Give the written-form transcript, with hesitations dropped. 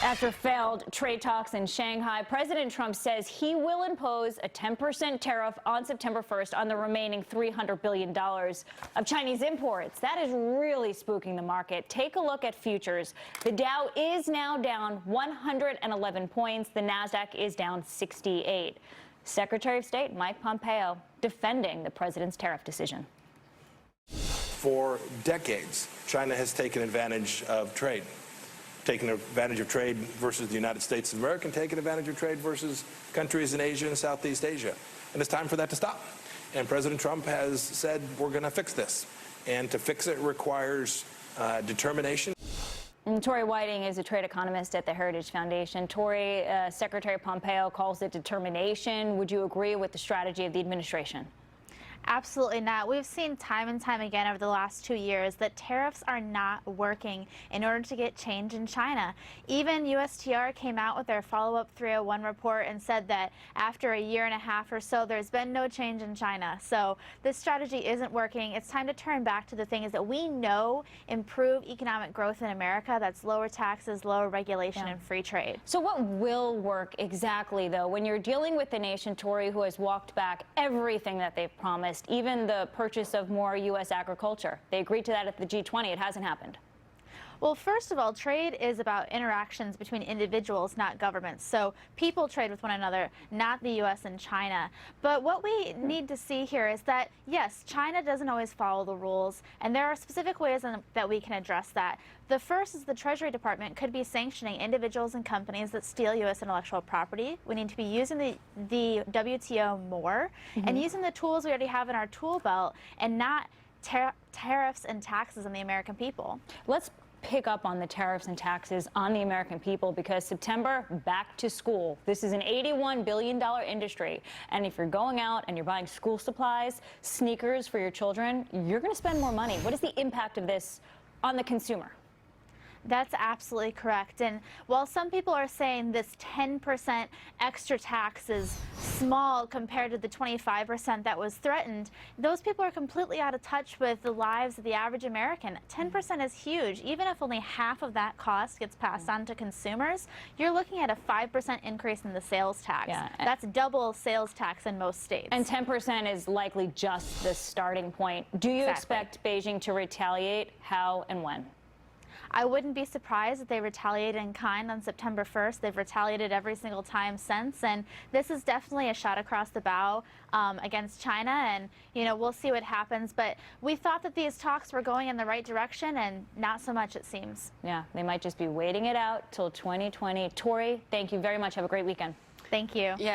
After failed trade talks in Shanghai, President Trump says he will impose a 10% tariff on September 1st on the remaining $300 billion of Chinese imports. That is really spooking the market. Take a look at futures. The Dow is now down 111 points. The Nasdaq is down 68. Secretary of State Mike Pompeo defending the president's tariff decision. For decades, China has taken advantage of trade. Taking advantage of trade versus the United States of America, and taking advantage of trade versus countries in Asia and Southeast Asia. And it's time for that to stop. And President Trump has said, we're going to fix this. And to fix it requires determination. And Tori Whiting is a trade economist at the Heritage Foundation. Tori, Secretary Pompeo calls it determination. Would you agree with the strategy of the administration? Absolutely not. We've seen time and time again over the last 2 years that tariffs are not working in order to get change in China. Even USTR came out with their follow-up 301 report and said that after a year and a half or so, there's been no change in China. So this strategy isn't working. It's time to turn back to the things that we know improve economic growth in America. That's lower taxes, lower regulation, and free trade. So what will work exactly, though, when you're dealing with a nation, Tori, who has walked back everything that they've promised? Even the purchase of more U.S. agriculture. They agreed to that at the G20. It hasn't happened. Well, first of all, trade is about interactions between individuals, not governments. So people trade with one another, not the U.S. and China. But what we need to see here is that, yes, China doesn't always follow the rules, and there are specific ways that we can address that. The first is the Treasury Department could be sanctioning individuals and companies that steal U.S. intellectual property. We need to be using the WTO more and using the tools we already have in our tool belt and not tariffs and taxes on the American people. Let's pick up on the tariffs and taxes on the American people, because September, back to school. This is an $81 billion industry. And if you're going out and you're buying school supplies, sneakers for your children, you're going to spend more money. What is the impact of this on the consumer? That's absolutely correct. And while some people are saying this 10% extra tax is small compared to the 25% that was threatened, those people are completely out of touch with the lives of the average American. 10% is huge. Even if only half of that cost gets passed on to consumers, you're looking at a 5% increase in the sales tax. Yeah. That's double sales tax in most states. And 10% is likely just the starting point. Do you expect Beijing to retaliate? How and when? I wouldn't be surprised if they retaliated in kind on September 1st. They've retaliated every single time since, and this is definitely a shot across the bow against China, and we'll see what happens. But we thought that these talks were going in the right direction, and not so much, it seems. Yeah, they might just be waiting it out till 2020. Tori, thank you very much. Have a great weekend. Thank you. Yeah.